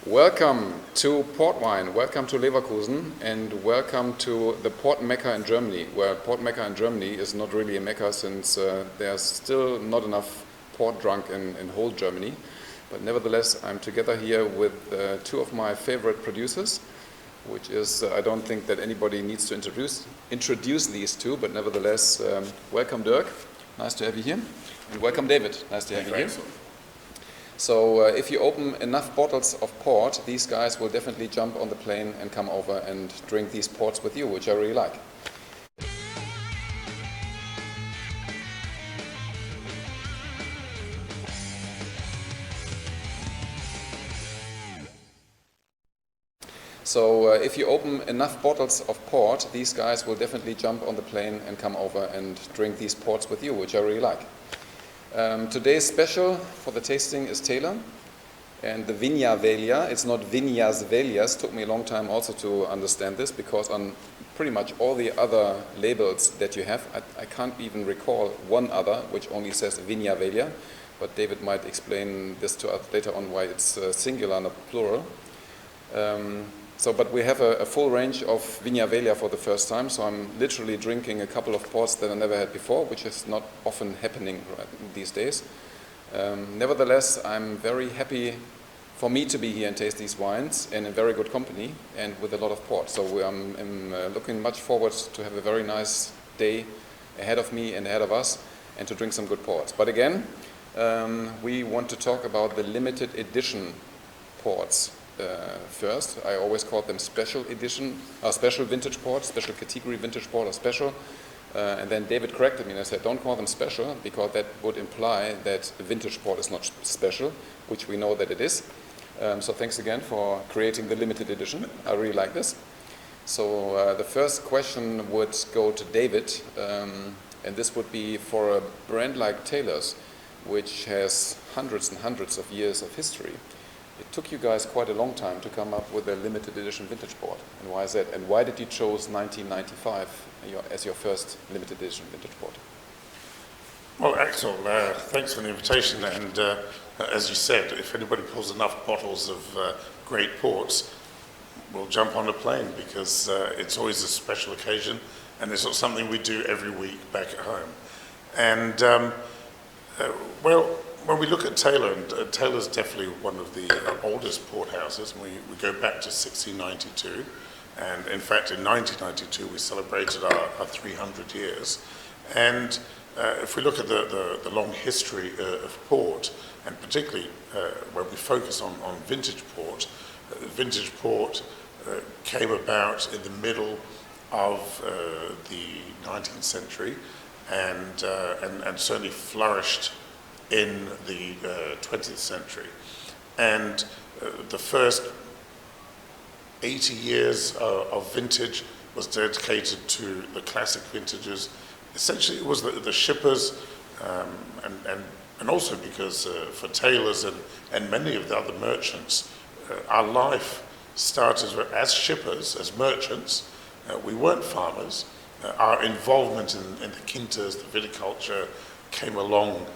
Welcome to Port Wine, welcome to Leverkusen, and welcome to the port mecca in Germany, where port mecca in Germany is not really a mecca since there's still not enough port drunk in whole Germany. But nevertheless, I'm together here with two of my favorite producers, which is, I don't think that anybody needs to introduce these two, but nevertheless, welcome Dirk, nice to have you here, and welcome David, nice to have you here. So if you open enough bottles of port, these guys will definitely jump on the plane and come over and drink these ports with you, which I really like. So if you open enough bottles of port, these guys will definitely jump on the plane and come over and drink these ports with you, which I really like. Today's special for the tasting is Taylor and the Vinha Velha. It's not Vinhas Velhas. Took me a long time also to understand this, because on pretty much all the other labels that you have, I can't even recall one other which only says Vinha Velha, but David might explain this to us later on why it's singular, not plural. But we have a full range of Vinha Velha for the first time, so I'm literally drinking a couple of ports that I never had before, which is not often happening these days. Nevertheless, I'm very happy for me to be here and taste these wines and in very good company and with a lot of port. So I'm looking much forward to have a very nice day ahead of me and ahead of us and to drink some good ports. But again, we want to talk about the limited edition ports. First, I always called them special edition, special vintage port, special category vintage port, or special. And then David corrected me and I said, don't call them special, because that would imply that the vintage port is not special, which we know that it is. So thanks again for creating the limited edition. I really like this. So the first question would go to David, and this would be for a brand like Taylor's, which has hundreds and hundreds of years of history. It took you guys quite a long time to come up with a limited edition vintage port. And why is that? And why did you choose 1995 as your first limited edition vintage port? Well, Axel, thanks for the invitation. And as you said, if anybody pulls enough bottles of great ports, we'll jump on a plane, because it's always a special occasion, and it's not something we do every week back at home. And when we look at Taylor, and Taylor's definitely one of the oldest port houses. We go back to 1692, and in fact in 1992 we celebrated our 300 years. And if we look at the long history of port, and particularly when we focus on vintage port came about in the middle of the 19th century and certainly flourished in the 20th century. And the first 80 years of vintage was dedicated to the classic vintages. Essentially it was the shippers, and also because for tailors and many of the other merchants, our life started as shippers, as merchants. We weren't farmers. Our involvement in the quintas, the viticulture, came along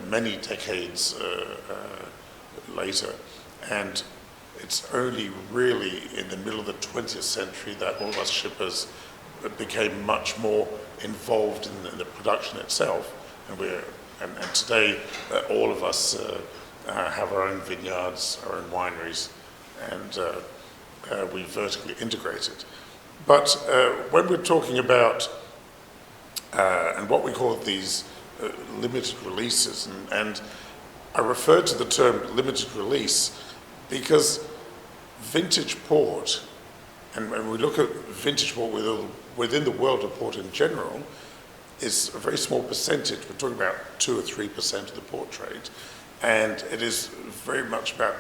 many decades later, and it's only really in the middle of the 20th century that all of us shippers became much more involved in the production itself, and today all of us have our own vineyards, our own wineries, and we vertically integrated. But when we're talking about and what we call these limited releases, and I refer to the term limited release because vintage port, and when we look at vintage port within the world of port in general, is a very small percentage. We're talking about 2 or 3% of the port trade, and it is very much about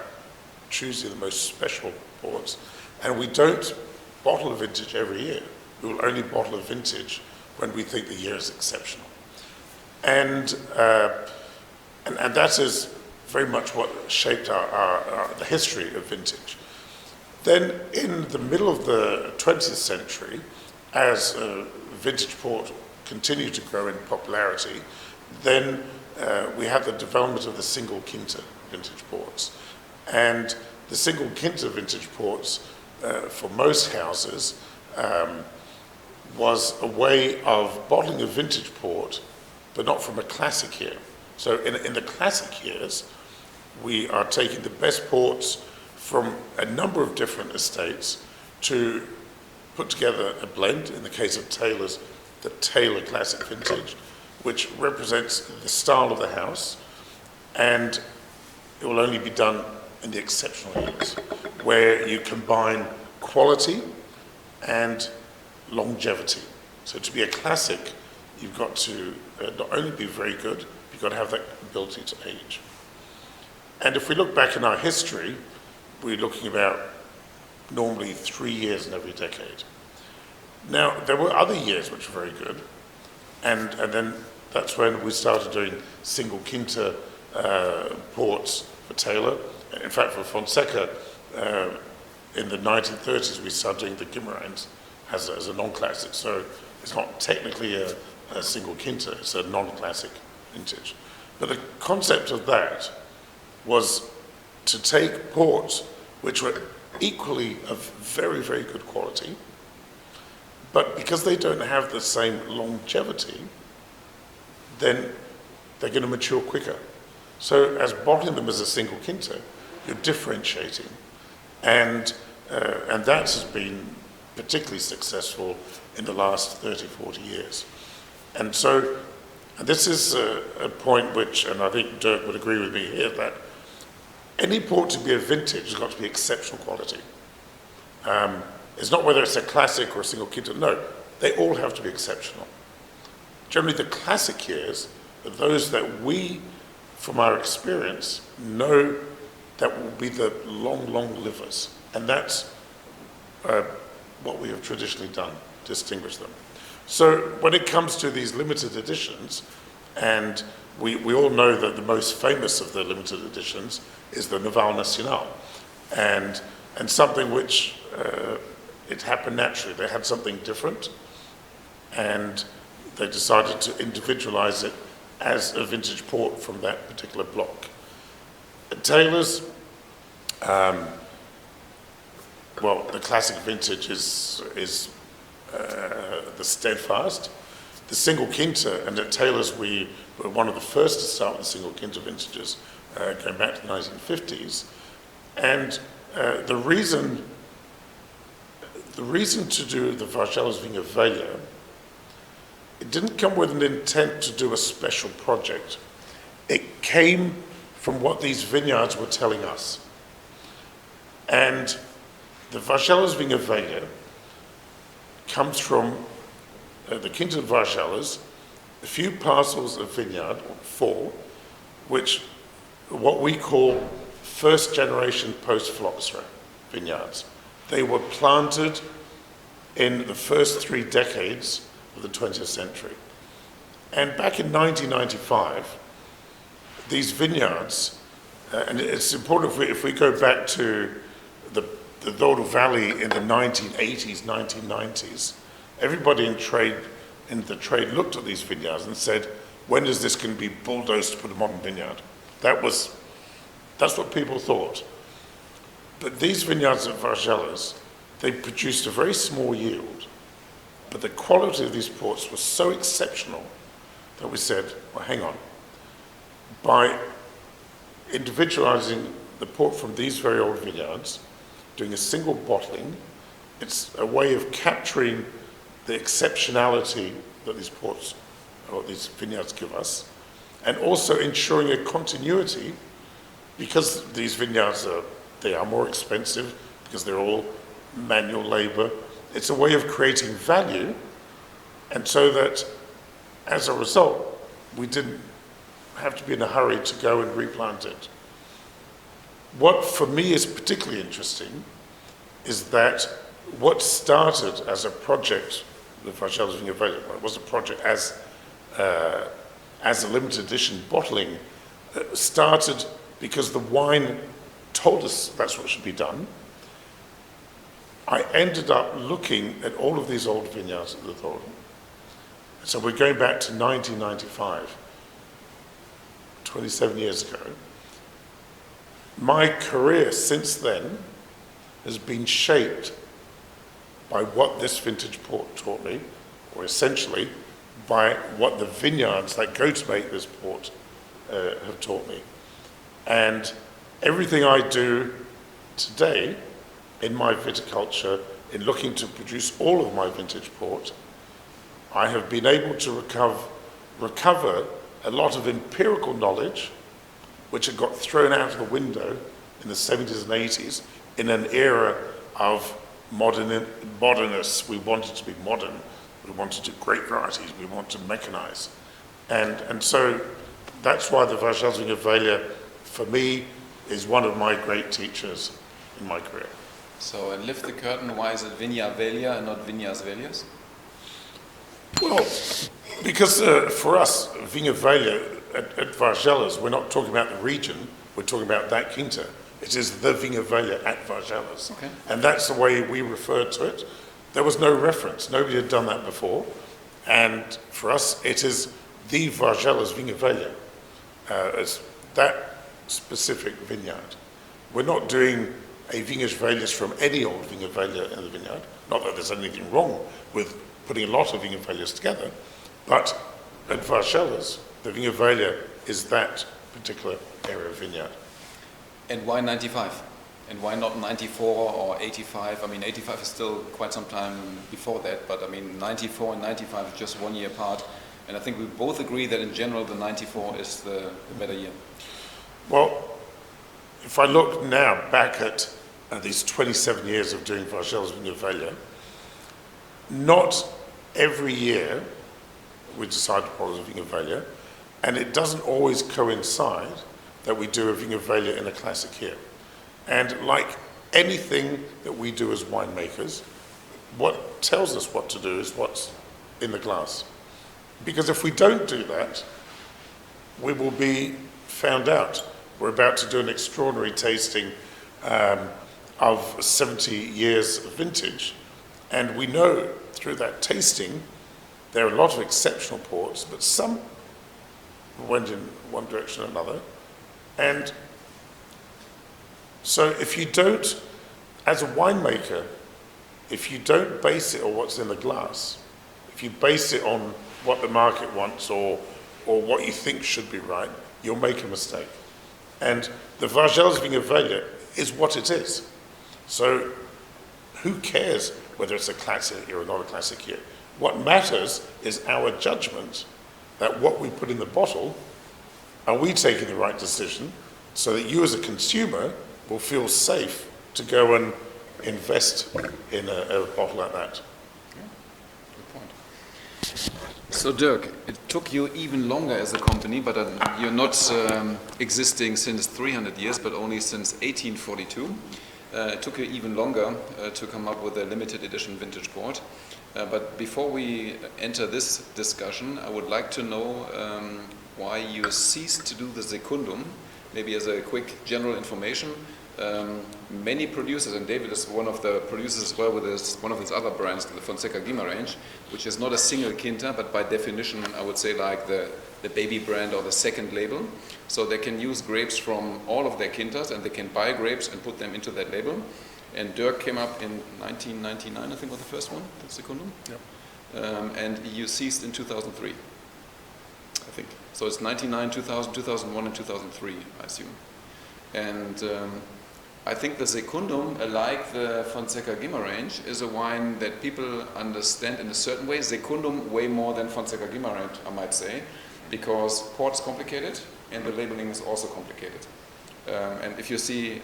choosing the most special ports. And we don't bottle a vintage every year. We will only bottle a vintage when we think the year is exceptional. And that is very much what shaped the history of vintage. Then in the middle of the 20th century, as vintage port continued to grow in popularity, then we had the development of the single quinta vintage ports. And the single Quinta vintage ports for most houses was a way of bottling a vintage port, but not from a classic year. So in the classic years, we are taking the best ports from a number of different estates to put together a blend, in the case of Taylor's, the Taylor Classic Vintage, which represents the style of the house, and it will only be done in the exceptional years, where you combine quality and longevity. So to be a classic, you've got to not only be very good, you've got to have that ability to age. And if we look back in our history, we're looking about normally 3 years in every decade. Now, there were other years which were very good, and then that's when we started doing single Quinta ports for Taylor. In fact, for Fonseca, in the 1930s, we started doing the Guimaraens as a non-classic. So it's not technically a single Quinta, it's a non-classic vintage. But the concept of that was to take ports which were equally of very, very good quality, but because they don't have the same longevity, then they're going to mature quicker. So as bottling them as a single Quinta, you're differentiating. And that has been particularly successful in the last 30, 40 years. And so this is a point which, and I think Dirk would agree with me here, that any port to be a vintage has got to be exceptional quality. It's not whether it's a classic or a single Quinta, no, they all have to be exceptional. Generally, the classic years are those that we, from our experience, know that will be the long, long livers. And that's what we have traditionally done, distinguish them. So when it comes to these limited editions, and we all know that the most famous of the limited editions is the Naval Nacional, and something which it happened naturally. They had something different, and they decided to individualize it as a vintage port from that particular block. At Taylor's, well, the classic vintage is the Steadfast. The single Quinta, and at Taylor's we were one of the first to start with single Quinta vintages, going back to the 1950s. And the reason to do the Vargellas Vinha Velha, it didn't come with an intent to do a special project. It came from what these vineyards were telling us. And the Vargellas Vinha Velha comes from the Quinta de Vargellas, a few parcels of vineyard, 4, which what we call first generation post-phylloxera vineyards. They were planted in the first 3 decades of the 20th century. And back in 1995, these vineyards, and it's important if we go back to the Douro Valley in the 1980s, 1990s, everybody in the trade looked at these vineyards and said, when is this going to be bulldozed to put a modern vineyard? That's what people thought. But these vineyards at Vargellas, they produced a very small yield, but the quality of these ports was so exceptional that we said, well, hang on. By individualizing the port from these very old vineyards, doing a single bottling, it's a way of capturing the exceptionality that these ports or these vineyards give us, and also ensuring a continuity, because these vineyards are more expensive because they're all manual labor. It's a way of creating value, and so that as a result, we didn't have to be in a hurry to go and replant it. What for me is particularly interesting is that what started as a project, the Vargellas Vinha Velha, it was a project as a limited edition bottling, started because the wine told us that's what should be done. I ended up looking at all of these old vineyards at the Douro. So we're going back to 1995, 27 years ago. my career since then has been shaped by what this vintage port taught me, or essentially by what the vineyards that go to make this port have taught me. And everything I do today in my viticulture, in looking to produce all of my vintage port, I have been able to recover a lot of empirical knowledge which had got thrown out of the window in the 70s and 80s in an era of modernists. We wanted to be modern, we wanted to do great varieties, we wanted to mechanize. And so that's why the Vargellas Vinha Velha, for me, is one of my great teachers in my career. So, and lift the curtain, why is it Vinha Velha and not Vinhas Velhas? Well, because for us, Vinha Velha at Vargellas, we're not talking about the region, we're talking about that Quinta. It is the Vinha Velha at Vargellas. Okay. And that's the way we referred to it. There was no reference, nobody had done that before. And for us, it is the Vargellas Vinha Velha, as that specific vineyard. We're not doing a Vinhas Velhas from any old Vinha Velha in the vineyard. Not that there's anything wrong with putting a lot of Vinha Velhas together, but at Vargellas, the Vinha Velha is that particular area of vineyard. And why 95? And why not 94 or 85? I mean, 85 is still quite some time before that, but I mean, 94 and 95 is just 1 year apart. And I think we both agree that in general, the 94 is the better year. Well, if I look now back at these 27 years of doing Vargellas Vinha Velha, not every year we decide to produce a Vinha Velha, and it doesn't always coincide that we do a Vinha Velha in a classic year. And like anything that we do as winemakers, what tells us what to do is what's in the glass. Because if we don't do that, we will be found out. We're about to do an extraordinary tasting of 70 years of vintage, and we know through that tasting there are a lot of exceptional ports, but some went in one direction or another. And so if you don't, as a winemaker, if you don't base it on what's in the glass, if you base it on what the market wants or what you think should be right, you'll make a mistake. And the Vargellas Vinha Velha is what it is. So who cares whether it's a classic year or not a classic year? What matters is our judgment that what we put in the bottle, are we taking the right decision so that you as a consumer will feel safe to go and invest in a bottle like that. Yeah, good point. So Dirk, it took you even longer as a company, but you're not existing since 300 years, but only since 1842. It took you even longer to come up with a limited edition vintage port. But before we enter this discussion, I would like to know why you ceased to do the secundum. Maybe as a quick general information, many producers, and David is one of the producers as well with one of his other brands, the Fonseca Guimaraens, which is not a single Quinta, but by definition I would say like the baby brand or the second label. So they can use grapes from all of their Quintas and they can buy grapes and put them into that label. And Dirk came up in 1999, I think was the first one, the secundum. Yep. And you ceased in 2003, I think. So it's 99, 2000, 2001 and 2003, I assume. And I think the secundum, like the Fonseca Guimaraens, is a wine that people understand in a certain way. Secundum way more than Fonseca Guimaraens, I might say, because port's complicated and the labeling is also complicated. And if you see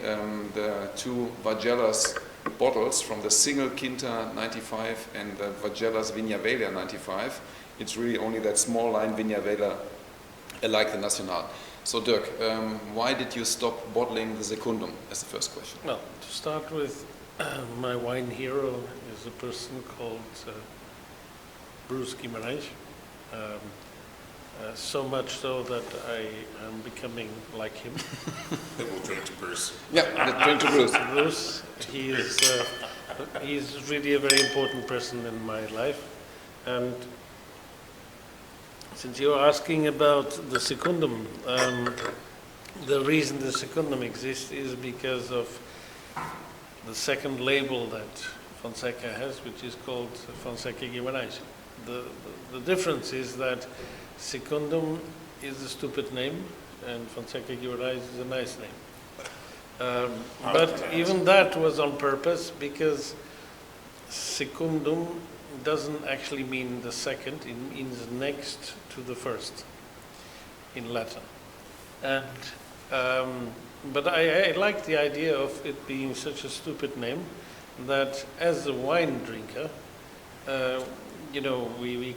the two Vargellas bottles from the single Quinta 95 and the Vargellas Vinha Velha 95, it's really only that small line Vinha Velha, like the Nacional. So Dirk, why did you stop bottling the secundum as the first question? Well, to start with, my wine hero is a person called Bruce Guimaraens. So much so that I am becoming like him. Then we'll drink to Bruce. Yeah, let's drink to Bruce. Bruce, he's really a very important person in my life. And since you're asking about the secundum, the reason the secundum exists is because of the second label that Fonseca has, which is called Fonseca Guimaraens. The difference is that secundum is a stupid name and Fonseca Guimaraens is a nice name. But even that was on purpose, because secundum doesn't actually mean the second, it means next to the first in Latin. And but I like the idea of it being such a stupid name that as a wine drinker, you know, we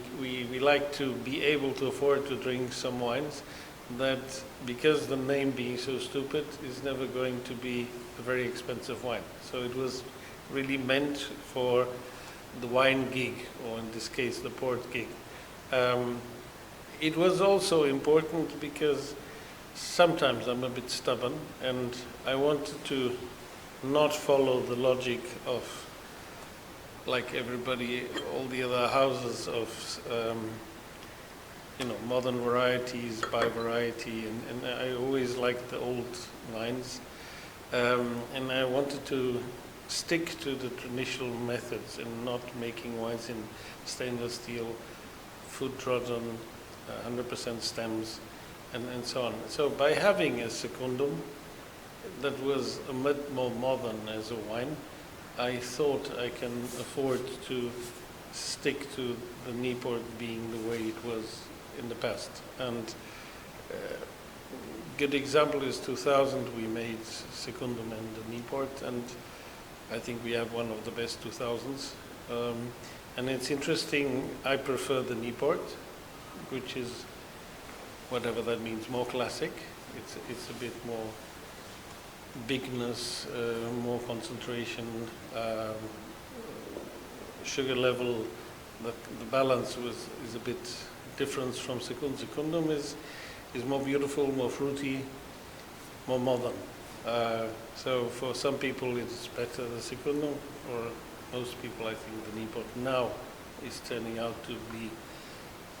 like to be able to afford to drink some wines that, because the name being so stupid, is never going to be a very expensive wine. So it was really meant for the wine gig, or in this case, the port gig. It was also important because sometimes I'm a bit stubborn and I wanted to not follow the logic of, like everybody, all the other houses of, you know, modern varieties, by variety, and I always liked the old wines. And I wanted to stick to the traditional methods and not making wines in stainless steel, food trodden, 100% stems, and so on. So by having a secundum that was a bit more modern as a wine, I thought I can afford to stick to the Niepoort being the way it was in the past. And good example is 2000, we made secundum and the Niepoort, and I think we have one of the best 2000s. And it's interesting, I prefer the Niepoort, which is, whatever that means, more classic. It's a bit more bigness, more concentration, sugar level. The balance is a bit different from secundum. Secundum is more beautiful, more fruity, more modern. So for some people it's better the secundum. For most people, I think the Niepoort now is turning out to be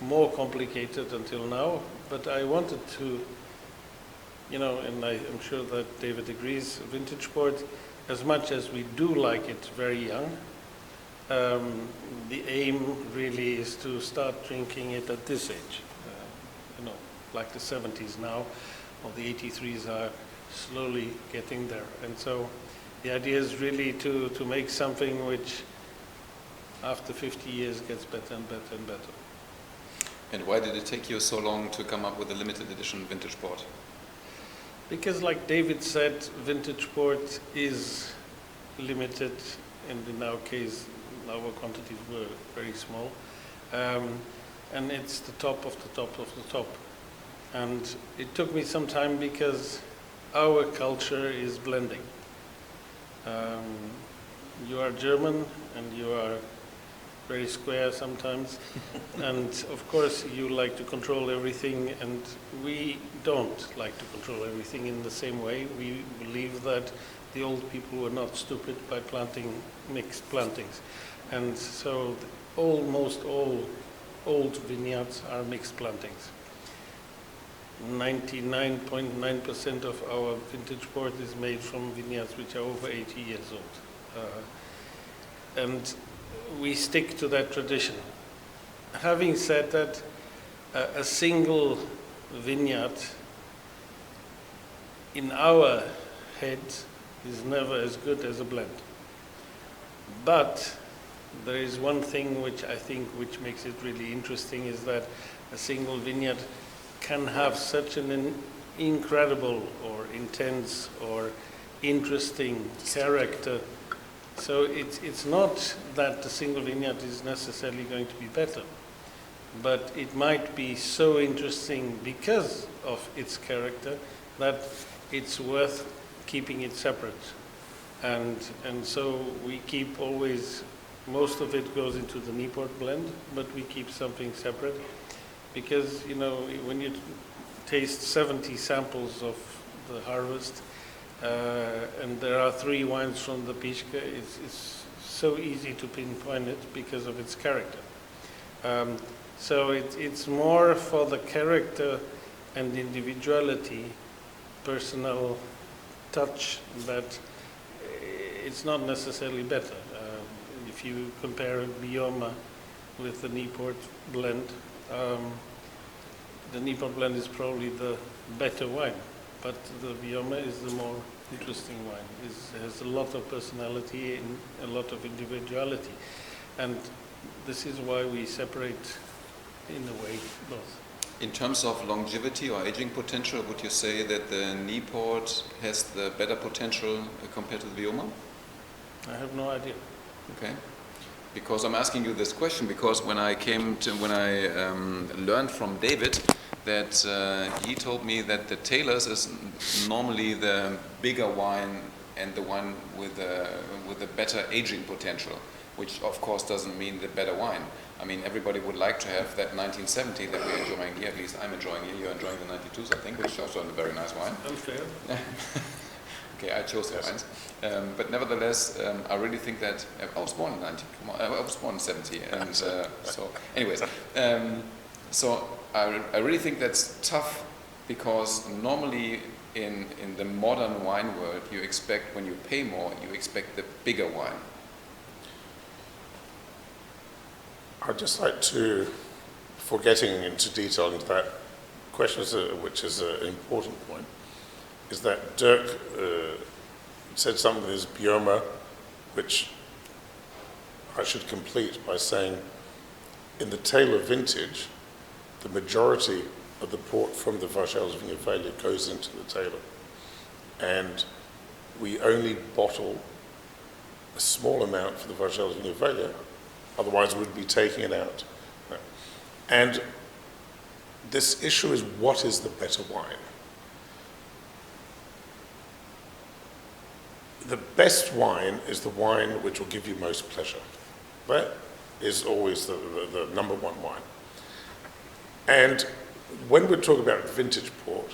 more complicated until now, but I wanted to, you know, and I'm sure that David agrees, vintage port, as much as we do like it very young, the aim really is to start drinking it at this age. You know, like the 70s now, or the 83s are slowly getting there. And so the idea is really to make something which after 50 years gets better and better and better. And why did it take you so long to come up with a limited edition vintage port? Because, like David said, vintage port is limited, and in our case, our quantities were very small. And it's the top of the top of the top. And it took me some time because our culture is blending. You are German and you are very square sometimes, and of course you like to control everything, and we don't like to control everything in the same way. We believe that the old people were not stupid by planting mixed plantings, and so almost all old vineyards are mixed plantings. 99.9% of our vintage port is made from vineyards which are over 80 years old. And we stick to that tradition. Having said that, a single vineyard in our head is never as good as a blend. But there is one thing which I think which makes it really interesting, is that a single vineyard can have such an incredible or intense or interesting character. So it's not that the single vineyard is necessarily going to be better, but it might be so interesting because of its character that it's worth keeping it separate. And so we keep always, most of it goes into the Niepoort blend, but we keep something separate because, you know, when you taste 70 samples of the harvest, and there are 3 wines from the Pisca, it's so easy to pinpoint it because of its character. So it's more for the character and individuality personal touch that it's not necessarily better. If you compare Bioma with the Niepoort blend, the Niepoort blend is probably the better wine, but the Bioma is the more interesting wine. It has a lot of personality and a lot of individuality, and this is why we separate, in a way, both. In terms of longevity or aging potential, would you say that the Niepoort has the better potential compared to the Bioma? I have no idea. Okay. Because I'm asking you this question because when I learned from David that he told me that the Taylor's is normally the bigger wine and the one with the better aging potential, which of course doesn't mean the better wine. I mean, everybody would like to have that 1970 that we're enjoying here. At least I'm enjoying here. You're enjoying the 92s, I think, which is also a very nice wine. Unfair. Okay, I chose the wines. But nevertheless, I really think that I was born in 90. I was born in 70, and so, anyways, so I really think that's tough because normally in the modern wine world, you expect when you pay more, you expect the bigger wine. I'd just like to, before getting into detail into that question, which is an important point, is that Dirk said something with his Bioma, which I should complete by saying, in the Taylor vintage, the majority of the port from the Vargellas Vinha Velha goes into the Taylor. And we only bottle a small amount for the Vargellas Vinha Velha, otherwise we'd be taking it out. And this issue is, what is the better wine? The best wine is the wine which will give you most pleasure. That is always the number one wine. And when we're talking about vintage port,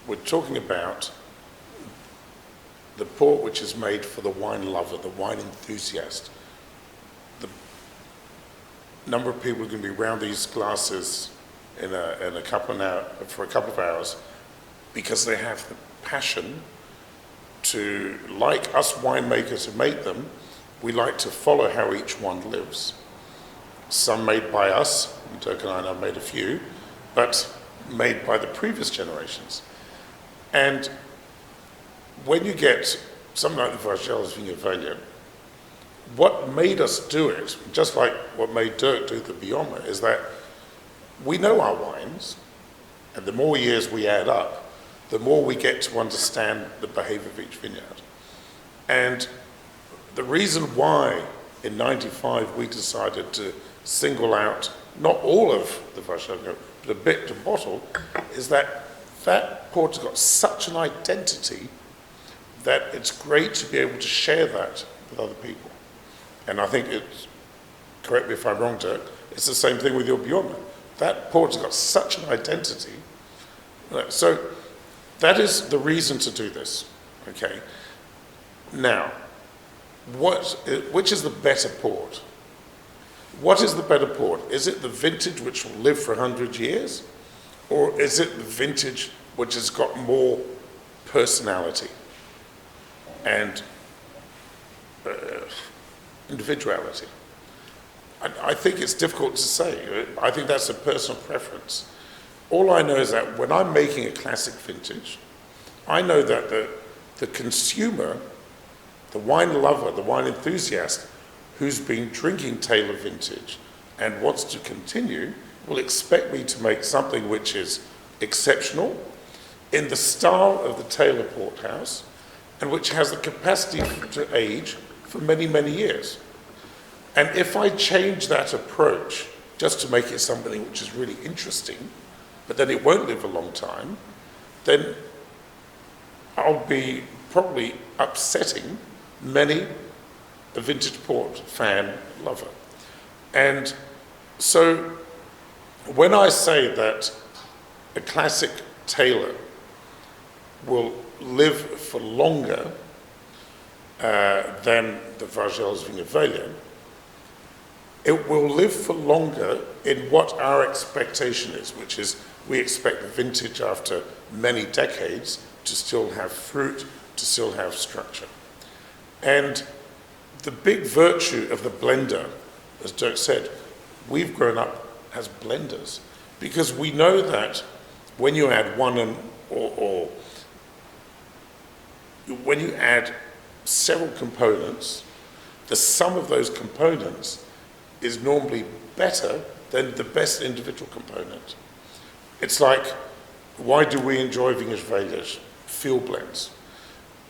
we're talking about the port which is made for the wine lover, the wine enthusiast. The number of people who can be around these glasses in a couple of hours because they have the passion to, like us winemakers who make them, we like to follow how each one lives. Some made by us, Dirk and I have made a few, but made by the previous generations. And when you get something like the Vargellas Vinha Velha, what made us do it, just like what made Dirk do the Bioma, is that we know our wines, and the more years we add up, the more we get to understand the behavior of each vineyard. And the reason why in '95 we decided to single out not all of the Vargellas, but a bit to bottle, is that that port's got such an identity that it's great to be able to share that with other people. And I think it's, correct me if I'm wrong, Dirk, it's the same thing with your Bioma. That port's got such an identity. So that is the reason to do this, okay? Now, which is the better port? What is the better port? Is it the vintage which will live for 100 years? Or is it the vintage which has got more personality and individuality? I think it's difficult to say. I think that's a personal preference. All I know is that when I'm making a classic vintage, I know that the consumer, the wine lover, the wine enthusiast, who's been drinking Taylor vintage and wants to continue, will expect me to make something which is exceptional in the style of the Taylor Porthouse and which has the capacity to age for many, many years. And if I change that approach just to make it something which is really interesting, but then it won't live a long time, then I'll be probably upsetting many a vintage port fan lover. And so when I say that a classic Taylor will live for longer than the Vargellas Vinha Velha, it will live for longer in what our expectation is, which is we expect the vintage after many decades to still have fruit, to still have structure. And the big virtue of the blender, as Dirk said, we've grown up as blenders because we know that when you add or when you add several components, the sum of those components is normally better than the best individual component. It's like, why do we enjoy Vinhas Velhas, field blends?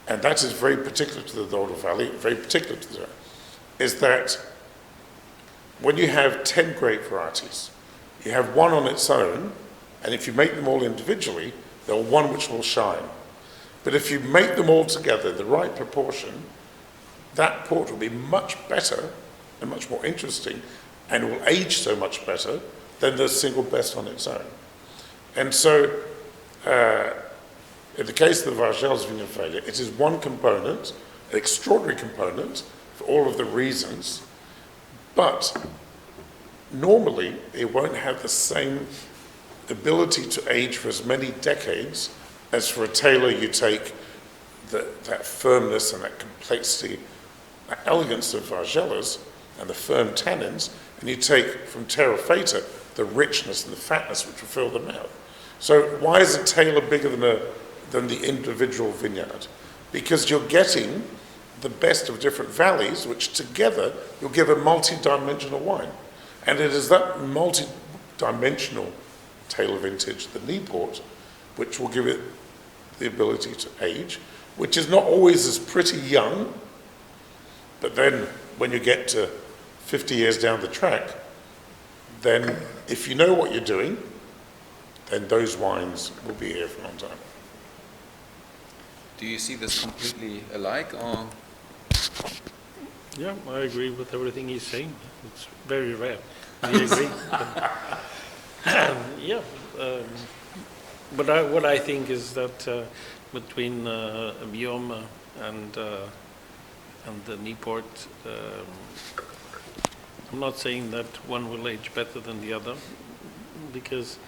And that is very particular to the Douro Valley, very particular to the, is that when you have 10 grape varieties, you have one on its own, and if you make them all individually, there are one which will shine. But if you make them all together in the right proportion, that port will be much better and much more interesting, and will age so much better than the single best on its own. And so, in the case of the Vargellas Vinha Velha, it is one component, an extraordinary component for all of the reasons, but normally it won't have the same ability to age for as many decades as for a tailor. You take that firmness and that complexity, that elegance of Vargellas and the firm tannins, and you take from Terra Feta the richness and the fatness which will fill them out. So why is a tailor bigger than the individual vineyard? Because you're getting the best of different valleys, which together you'll give a multi-dimensional wine. And it is that multi-dimensional tailor vintage, the Niepoort, which will give it the ability to age, which is not always as pretty young, but then when you get to 50 years down the track, then if you know what you're doing, then those wines will be here for a long time. Do you see this completely alike, or? Yeah, I agree with everything he's saying. It's very rare. I agree. Yeah, but what I think is that between Bioma and the Niepoort, I'm not saying that one will age better than the other, because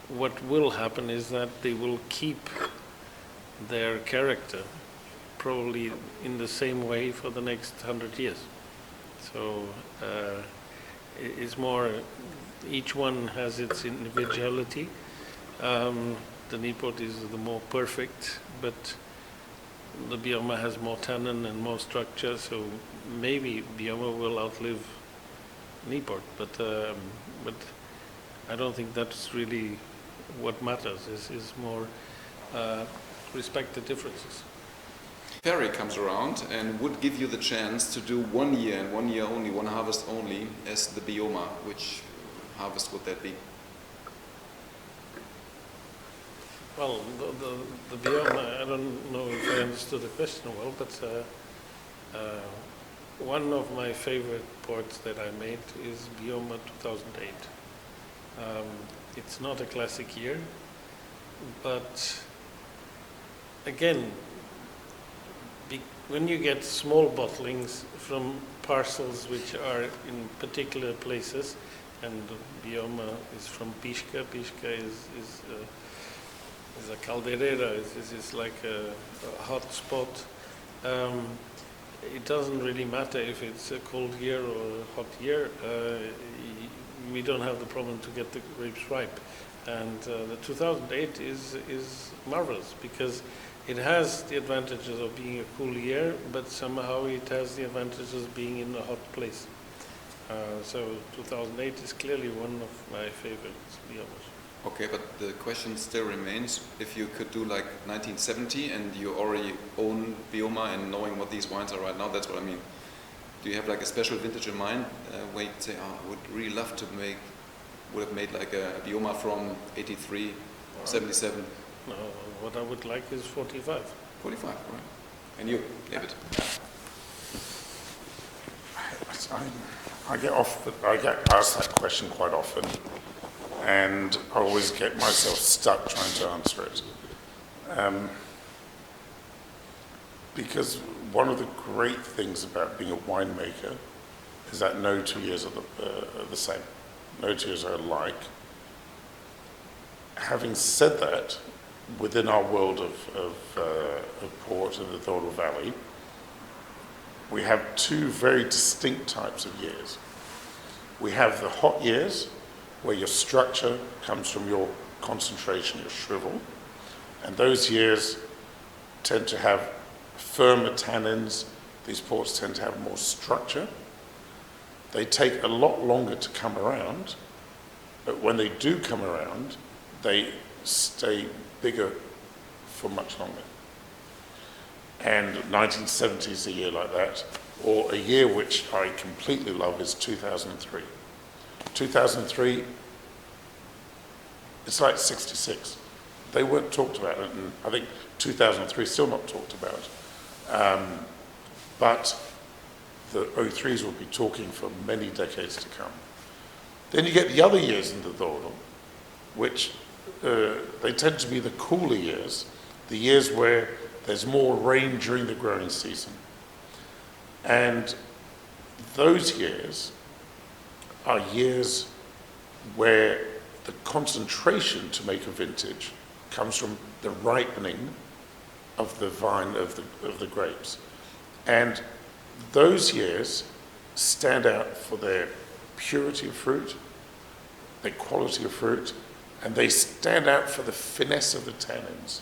what will happen is that they will keep their character probably in the same way for the next 100 years. So it's more, each one has its individuality. The Niepoort is the more perfect, but the Bioma has more tannin and more structure, so maybe Bioma will outlive Niepoort, but I don't think that's really what matters. Is more respect the differences. Perry comes around and would give you the chance to do 1 year and 1 year only, one harvest only as the Bioma. Which harvest would that be? Well, the Bioma, I don't know if I understood the question well, but one of my favorite ports that I made is Bioma 2008. It's not a classic year, but again, when you get small bottlings from parcels which are in particular places, and Bioma is from Pisca. Pisca is a caldereira, is like a hot spot. It doesn't really matter if it's a cold year or a hot year. We don't have the problem to get the grapes ripe. And the 2008 is marvelous because it has the advantages of being a cool year, but somehow it has the advantages of being in a hot place. So 2008 is clearly one of my favorites, Biomas. Okay, but the question still remains, if you could do like 1970 and you already own Bioma and knowing what these wines are right now, that's what I mean. Do you have like a special vintage in mind where you'd say, oh, I would really love to would have made like a Bioma from 83, 77? No, what I would like is 45. 45, right. And you, David? I get asked that question quite often, and I always get myself stuck trying to answer it. Because one of the great things about being a winemaker is that no 2 years are the same. No 2 years are alike. Having said that, within our world of port in the Douro Valley, we have two very distinct types of years. We have the hot years, where your structure comes from your concentration, your shrivel, and those years tend to have firmer tannins. These ports tend to have more structure. They take a lot longer to come around, but when they do come around, they stay bigger for much longer. And 1970 is a year like that, or a year which I completely love is 2003. 2003, it's like 66. They weren't talked about, and I think 2003 is still not talked about. But the 03s will be talking for many decades to come. Then you get the other years in the Douro, which they tend to be the cooler years, the years where there's more rain during the growing season. And those years are years where the concentration to make a vintage comes from the ripening of the vine, of the grapes. And those years stand out for their purity of fruit, their quality of fruit, and they stand out for the finesse of the tannins.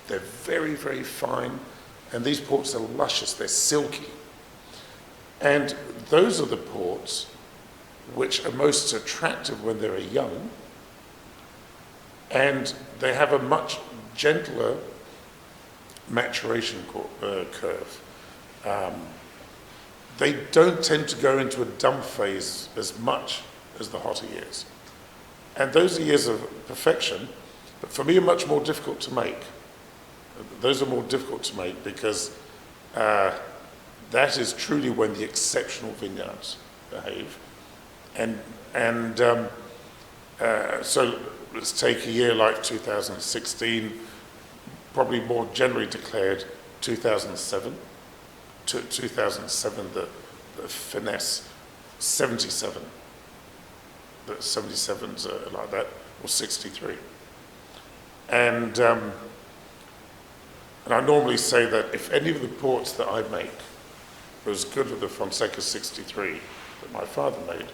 They're very, very fine, and these ports are luscious, they're silky. And those are the ports which are most attractive when they're young, and they have a much gentler maturation curve. They don't tend to go into a dump phase as much as the hotter years. And those are years of perfection, but for me are much more difficult to make. Those are more difficult to make because that is truly when the exceptional vineyards behave. So let's take a year like 2016, probably more generally declared 2007. 2007, the finesse, 77. The 77s are like that, or 63. And I normally say that if any of the ports that I make are as good as the Fonseca 63 that my father made,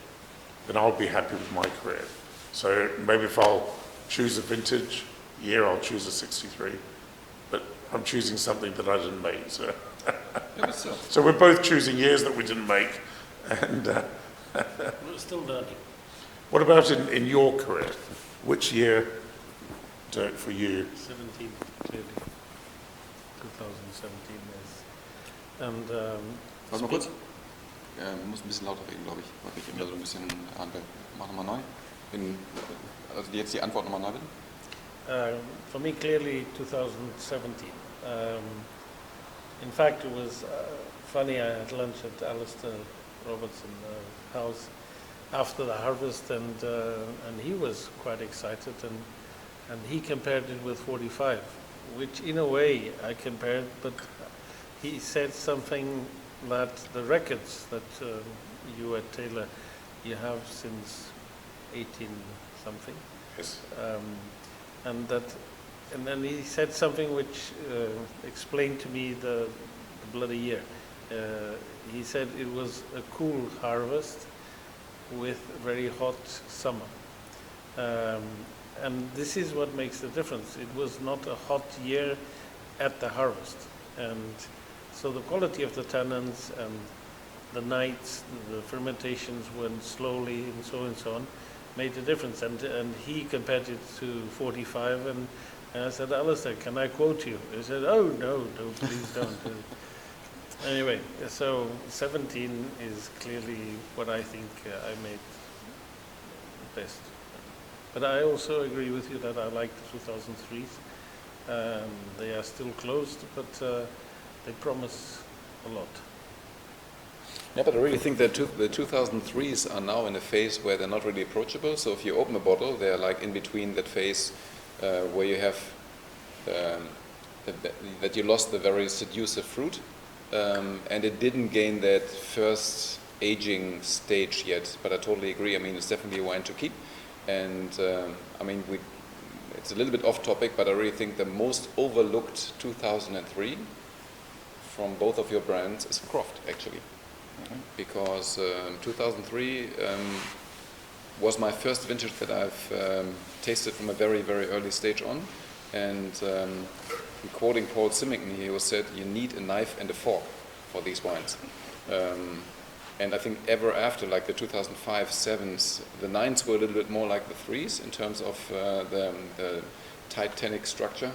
then I'll be happy with my career. So maybe if I'll choose a vintage year, I'll choose a 63. But I'm choosing something that I didn't make. So we're both choosing years that we didn't make. And We're still learning. what about in your career? Which year, Dirk, for you? 17, clearly. 2017 is. And Warte mal kurz. Muss ein bisschen lauter reden, glaube ich, weil ich immer so ein bisschen handel. Mach nochmal neu. Also jetzt die Antwort nochmal neu bitte. for me, clearly 2017. In fact, it was funny. I had lunch at Alistair Robertson's house after the harvest, and he was quite excited, and he compared it with 45, which in a way I compared, but he said something that the records that you at Taylor, you have since 18 something. Yes. And then he said something which explained to me the bloody year. He said it was a cool harvest with very hot summer. And this is what makes the difference. It was not a hot year at the harvest. And so the quality of the tannins and the nights, the fermentations went slowly and so on, made a difference. And he compared it to 45, and I said, Alistair, can I quote you? He said, oh, no, please don't. Anyway, so 17 is clearly what I think I made best. But I also agree with you that I like the 2003s. They are still closed, but they promise a lot. Yeah, but I really think that the 2003s are now in a phase where they're not really approachable. So if you open a bottle, they're like in between that phase where you have that you lost the very seductive fruit, and it didn't gain that first aging stage yet. But I totally agree. I mean, it's definitely a wine to keep, and I mean, it's a little bit off topic, but I really think the most overlooked 2003 from both of your brands is Croft, actually. Because 2003 was my first vintage that I've tasted from a very, very early stage on. And quoting Paul Symington, he was said, you need a knife and a fork for these wines. And I think ever after, like the 2005, 7s, the 9s were a little bit more like the 3s in terms of the tight tannic structure.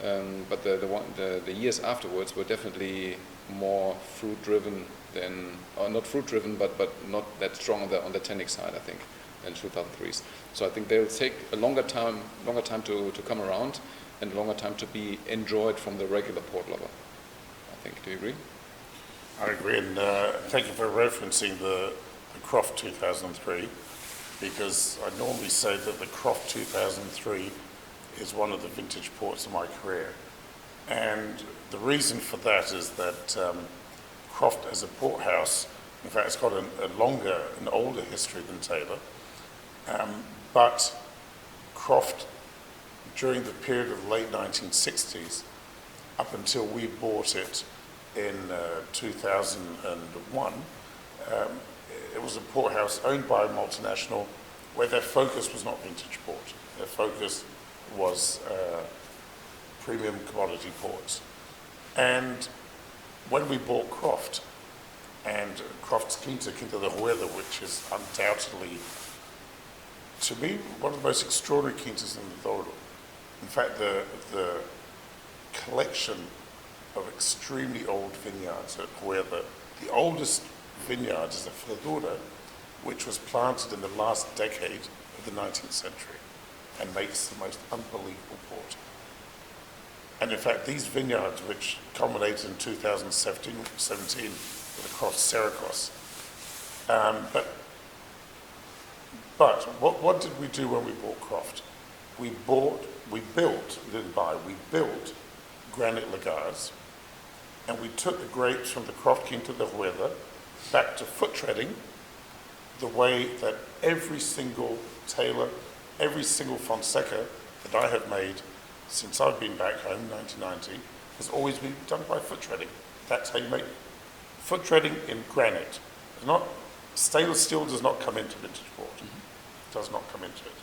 But the years afterwards were definitely more fruit-driven than, or not fruit-driven, but not that strong on the tannic side, I think, than 2003s. So I think they'll take a longer time to come around, and a longer time to be enjoyed from the regular port lover, I think. Do you agree? I agree, and thank you for referencing the Croft 2003, because I normally say that the Croft 2003 is one of the vintage ports of my career. And the reason for that is that Croft as a port house, in fact, it's got an older history than Taylor, but Croft, during the period of the late 1960s, up until we bought it in 2001, it was a port house owned by a multinational where their focus was not vintage port. Their focus was premium commodity ports. And when we bought Croft, and Croft's Quinta de Vargellas, which is undoubtedly, to me, one of the most extraordinary quintas in the world. In fact, the collection of extremely old vineyards where the oldest vineyard is a Ferradura, which was planted in the last decade of the 19th century and makes the most unbelievable port. And in fact, these vineyards, which culminated in 2017 with the Croft Sericos, but what did we do when we bought Croft? We built granite lagars, and we took the grapes from the Croft Quinta de Vargellas back to foot treading the way that every single Taylor, every single Fonseca that I have made since I've been back home, 1990, has always been done by foot treading. That's how you make foot treading in granite. Stainless steel does not come into vintage port. It does not come into it.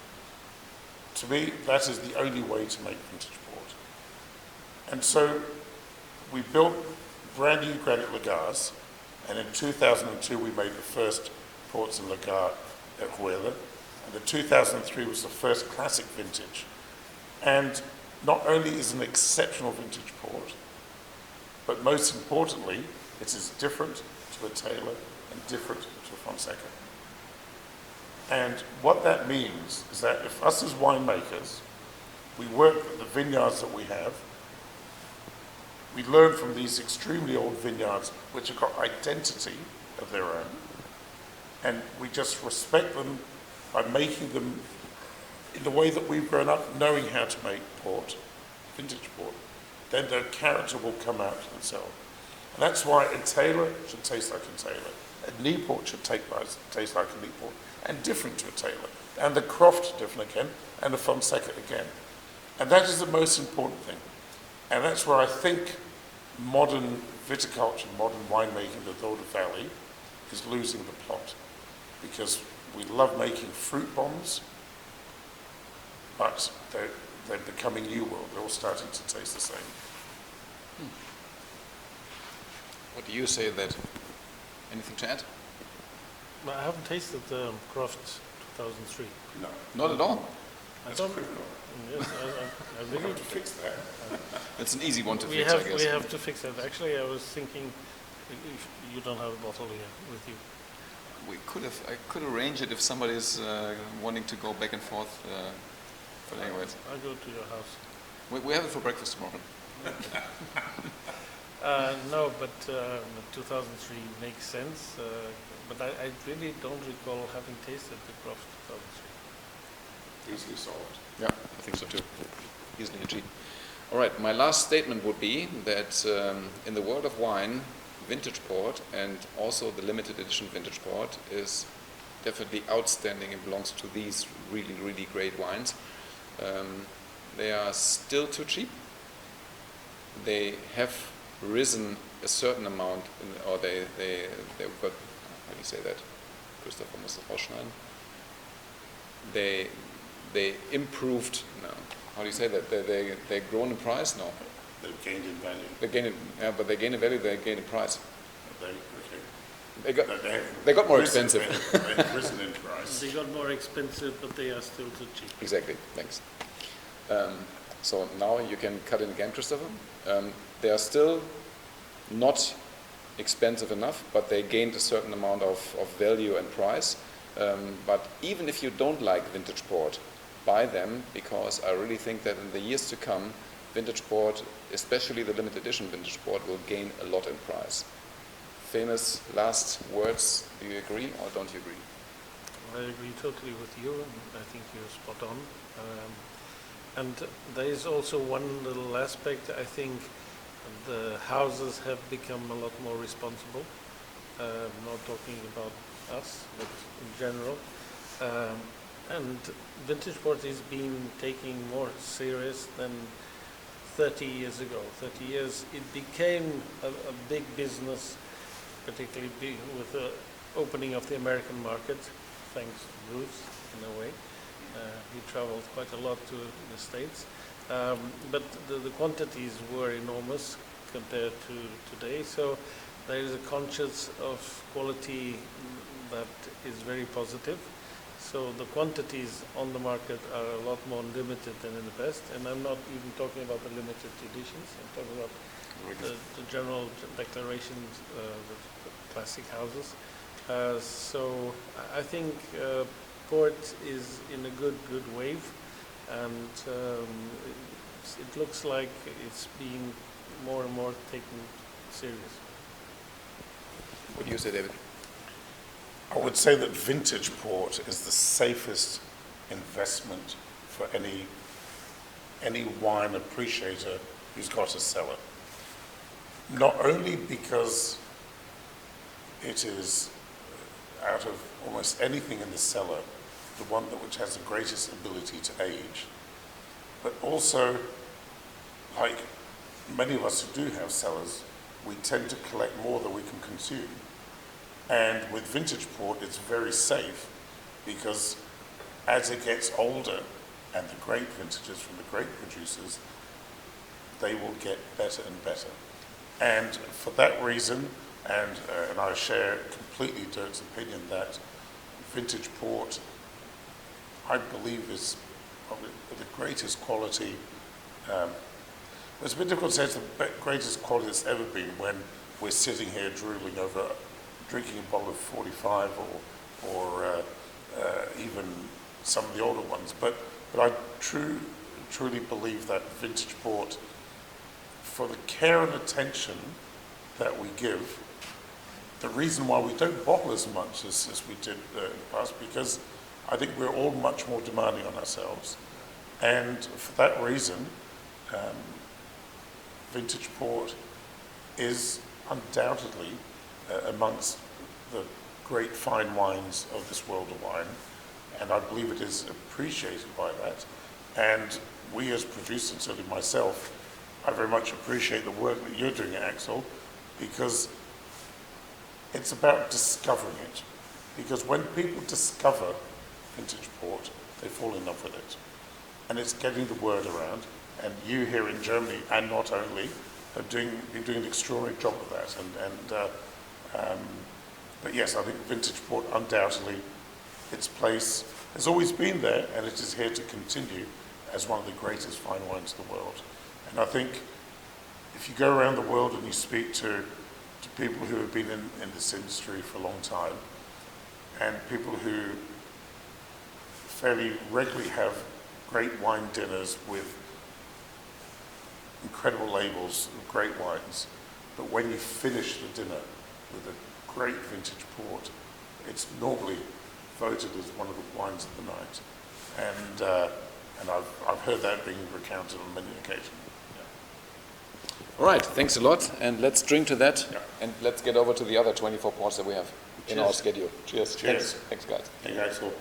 To me, that is the only way to make vintage port. And so we built brand new granite lagars, and in 2002 we made the first ports in lagar at Vargellas, and the 2003 was the first classic vintage. And not only is it an exceptional vintage port, but most importantly, it is different to a Taylor and different to a Fonseca. And what that means is that if us as winemakers, we work with the vineyards that we have, we learn from these extremely old vineyards which have got identity of their own, and we just respect them by making them in the way that we've grown up, knowing how to make port, vintage port, then their character will come out to themselves. And that's why a Taylor should taste like a Taylor, a Niepoort should taste like a Niepoort, and different to a Taylor, and the Croft different again, and the Fonseca again. And that is the most important thing. And that's where I think modern viticulture, modern winemaking in the Dordogne Valley is losing the plot. Because we love making fruit bombs, but they're becoming new world. They're all starting to taste the same. What do you say that? Anything to add? I haven't tasted the Croft 2003. No. Not at all. That's criminal. Yes, I We really. have to fix that. It's an easy one to We fix, I have guess. we have to fix that. Actually, I was thinking, if you don't have a bottle here with you. I could arrange it if somebody's wanting to go back and forth. But anyways, I'll go to your house. we have it for breakfast tomorrow. No, but 2003 makes sense. But I really don't recall having tasted the Croft 2003. Easily solved. Yeah, I think so too. Easily a G. All right, my last statement would be that in the world of wine, vintage port and also the limited edition vintage port is definitely outstanding and belongs to these really, really great wines. they are still too cheap. They have risen a certain amount, or they've got, how do you say that? Christopher muss das rausschneiden. They improved, no, how do you say that? They grown in price? No. They've gained in value. They gain in, yeah, but they gain in value, they gain in price. They got more expensive. They've risen in price. They got more expensive, but they are still too cheap. Exactly, thanks. So now you can cut in again, Christopher. They are still not expensive enough, but they gained a certain amount of value and price. But even if you don't like vintage port, buy them, because I really think that in the years to come, vintage port, especially the limited edition vintage port, will gain a lot in price. Famous last words, do you agree or don't you agree? I agree totally with you, and I think you're spot on. And there is also one little aspect. I think the houses have become a lot more responsible. Not talking about us, but in general. And vintage port is being taken more serious than 30 years ago. 30 years, it became a big business, particularly big with the opening of the American market, thanks to Bruce, in a way. He traveled quite a lot to the States. But the quantities were enormous compared to today. So there is a conscience of quality that is very positive. So the quantities on the market are a lot more limited than in the past. And I'm not even talking about the limited editions. I'm talking about the general declarations, the classic houses. So I think port is in a good wave, and it looks like it's being more and more taken serious. What do you say, David? I would say that vintage port is the safest investment for any wine appreciator who's got a cellar. Not only because it is, out of almost anything in the cellar, the one which has the greatest ability to age, but also, like many of us who do have cellars, we tend to collect more than we can consume. And with vintage port, it's very safe, because as it gets older, and the great vintages from the great producers, they will get better and better. And for that reason, and I share completely Dirk's opinion that vintage port, I believe, is probably the greatest quality. It's a bit difficult to say it's the greatest quality that's ever been when we're sitting here drooling over drinking a bottle of 45 or even some of the older ones. But I truly believe that vintage port, for the care and attention that we give, the reason why we don't bottle as much as we did in the past, because I think we're all much more demanding on ourselves. And for that reason, vintage port is undoubtedly amongst the great fine wines of this world of wine, and I believe it is appreciated by that. And we as producers, certainly myself, I very much appreciate the work that you're doing, Axel, because it's about discovering it. Because when people discover vintage port, they fall in love with it. And it's getting the word around. And you here in Germany, and not only, have been doing an extraordinary job of that. But yes, I think vintage port, undoubtedly, its place has always been there, and it is here to continue as one of the greatest fine wines in the world. And I think if you go around the world and you speak to people who have been in this industry for a long time, and people who fairly regularly have great wine dinners with incredible labels of great wines, but when you finish the dinner with a great vintage port, it's normally voted as one of the wines of the night. And I've heard that being recounted on many occasions. All right, thanks a lot, and let's drink to that, and let's get over to the other 24 ports that we have in our schedule. Cheers. Cheers. Thanks guys. Thank you, Axel.